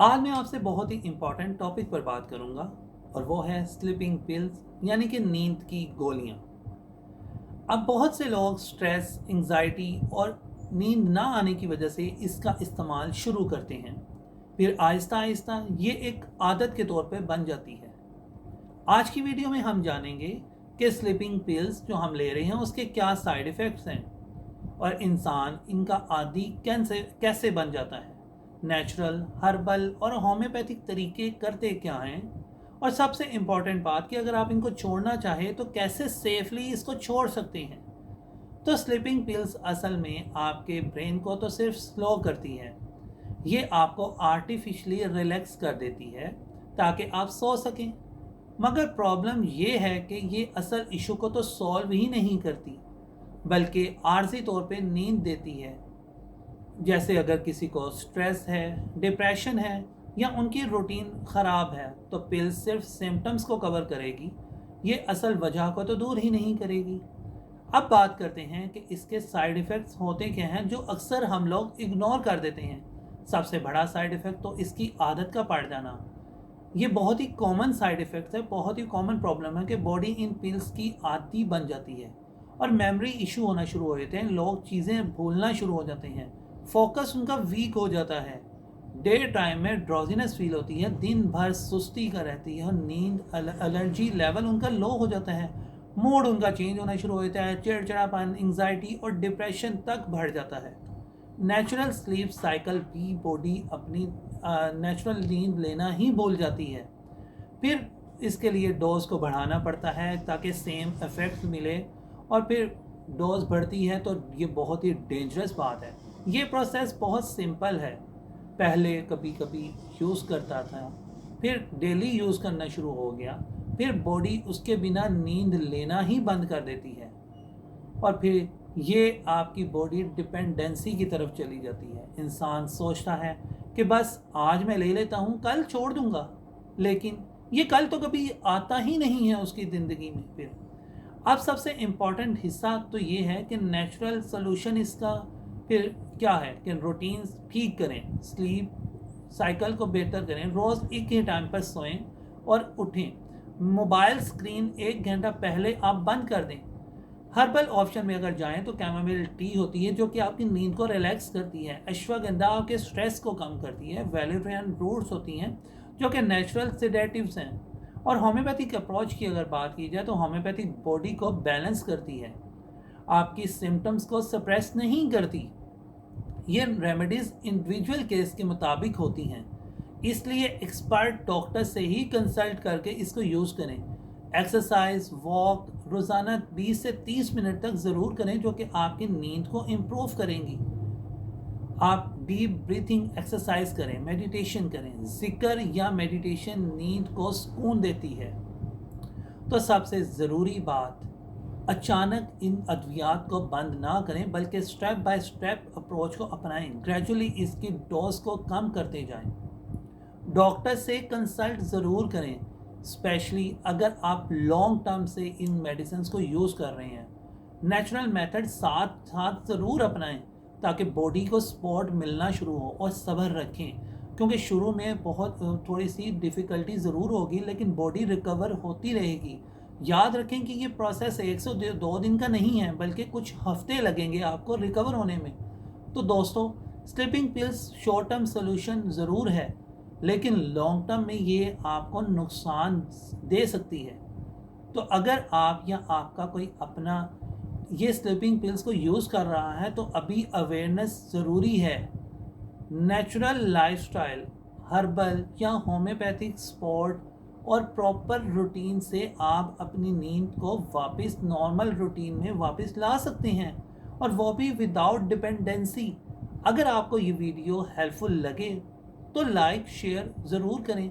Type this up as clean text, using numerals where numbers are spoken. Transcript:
आज मैं आपसे बहुत ही इम्पोर्टेंट टॉपिक पर बात करूंगा और वो है स्लीपिंग पिल्स यानी कि नींद की गोलियां। अब बहुत से लोग स्ट्रेस, एंजाइटी और नींद ना आने की वजह से इसका इस्तेमाल शुरू करते हैं। फिर आहिस्ता आहिस्ता ये एक आदत के तौर पे बन जाती है। आज की वीडियो में हम जानेंगे कि स्लीपिंग पिल्स जो हम ले रहे हैं उसके क्या साइड इफ़ेक्ट्स हैं और इंसान इनका आदी कैसे कैसे बन जाता है। नेचुरल, हर्बल और होम्योपैथिक तरीके करते क्या हैं, और सबसे इम्पॉर्टेंट बात कि अगर आप इनको छोड़ना चाहें तो कैसे सेफली इसको छोड़ सकते हैं। तो स्लीपिंग पिल्स असल में आपके ब्रेन को तो सिर्फ स्लो करती है, ये आपको आर्टिफिशियली रिलैक्स कर देती है ताकि आप सो सकें। मगर प्रॉब्लम ये है कि ये असल इशू को तो सॉल्व ही नहीं करती, बल्कि आर्जी तौर पे नींद देती है। जैसे अगर किसी को स्ट्रेस है, डिप्रेशन है या उनकी रूटीन ख़राब है तो पिल सिर्फ सिम्टम्स को कवर करेगी, ये असल वजह को तो दूर ही नहीं करेगी। अब बात करते हैं कि इसके साइड इफ़ेक्ट्स होते क्या हैं जो अक्सर हम लोग इग्नोर कर देते हैं। सबसे बड़ा साइड इफ़ेक्ट तो इसकी आदत का पड़ जाना। ये बहुत ही कॉमन साइड इफ़ेक्ट है, बहुत ही कॉमन प्रॉब्लम है कि बॉडी इन पिल्स की आदी बन जाती है और मेमोरी इशू होना शुरू हो जाते हैं। लोग चीज़ें भूलना शुरू हो जाते हैं, फोकस उनका वीक हो जाता है, डे टाइम में ड्रॉजीनेस फील होती है, दिन भर सुस्ती का रहती है, नींद, एलर्जी लेवल उनका लो हो जाता है, मूड उनका चेंज होना शुरू हो जाता है, चिड़चिड़ापन, एंग्जाइटी और डिप्रेशन तक बढ़ जाता है। नेचुरल स्लीप साइकिल भी बॉडी अपनी नेचुरल नींद लेना ही भूल जाती है। फिर इसके लिए डोज को बढ़ाना पड़ता है ताकि सेम इफ़ेक्ट मिले, और फिर डोज बढ़ती है तो ये बहुत ही डेंजरस बात है। ये प्रोसेस बहुत सिंपल है। पहले कभी कभी यूज़ करता था, फिर डेली यूज़ करना शुरू हो गया, फिर बॉडी उसके बिना नींद लेना ही बंद कर देती है, और फिर ये आपकी बॉडी डिपेंडेंसी की तरफ चली जाती है। इंसान सोचता है कि बस आज मैं ले लेता हूँ, कल छोड़ दूँगा, लेकिन ये कल तो कभी आता ही नहीं है उसकी ज़िंदगी में। फिर अब सबसे इम्पॉर्टेंट हिस्सा तो ये है कि नेचुरल सोल्यूशन इसका फिर क्या है कि रूटीन्स ठीक करें, स्लीप साइकिल को बेहतर करें, रोज़ एक ही टाइम पर सोएं और उठें। मोबाइल स्क्रीन 1 घंटा पहले आप बंद कर दें। हर्बल ऑप्शन में अगर जाएं तो कैमोमिल टी होती है जो कि आपकी नींद को रिलैक्स करती है। अश्वगंधा आपके स्ट्रेस को कम करती है। वैलेरियन रूट्स होती हैं जो कि नेचुरल सेडेटिव्स हैं। और होम्योपैथिक अप्रोच की अगर बात की जाए तो होम्योपैथिक बॉडी को बैलेंस करती है, आपकी सिम्टम्स को सप्रेस नहीं करती। ये रेमेडीज़ इंडिविजुअल केस के मुताबिक होती हैं, इसलिए एक्सपर्ट डॉक्टर से ही कंसल्ट करके इसको यूज़ करें। एक्सरसाइज, वॉक रोज़ाना 20 से 30 मिनट तक ज़रूर करें जो कि आपकी नींद को इम्प्रूव करेंगी। आप डीप ब्रीथिंग एक्सरसाइज करें, मेडिटेशन करें। जिक्र या मेडिटेशन नींद को सुकून देती है। तो सबसे ज़रूरी बात, अचानक इन अद्वियात को बंद ना करें, बल्कि स्टेप बाय स्टेप अप्रोच को अपनाएं। ग्रेजुअली इसकी डोज को कम करते जाएं। डॉक्टर से कंसल्ट ज़रूर करें, स्पेशली अगर आप लॉन्ग टर्म से इन मेडिसिन को यूज़ कर रहे हैं। नेचुरल मेथड साथ साथ ज़रूर अपनाएं ताकि बॉडी को सपोर्ट मिलना शुरू हो, और सब्र रखें क्योंकि शुरू में बहुत थोड़ी सी डिफ़िकल्टी ज़रूर होगी, लेकिन बॉडी रिकवर होती रहेगी। याद रखें कि ये प्रोसेस 102 दिन का नहीं है, बल्कि कुछ हफ्ते लगेंगे आपको रिकवर होने में। तो दोस्तों, sleeping pills short term solution ज़रूर है, लेकिन लॉन्ग टर्म में ये आपको नुकसान दे सकती है। तो अगर आप या आपका कोई अपना ये स्लीपिंग पिल्स को यूज़ कर रहा है तो अभी अवेयरनेस ज़रूरी है। नेचुरल लाइफस्टाइल, हर्बल या होम्योपैथिक सपोर्ट और प्रॉपर रूटीन से आप अपनी नींद को वापस नॉर्मल रूटीन में वापस ला सकते हैं, और वो भी विदाउट डिपेंडेंसी। अगर आपको ये वीडियो हेल्पफुल लगे तो लाइक शेयर ज़रूर करें।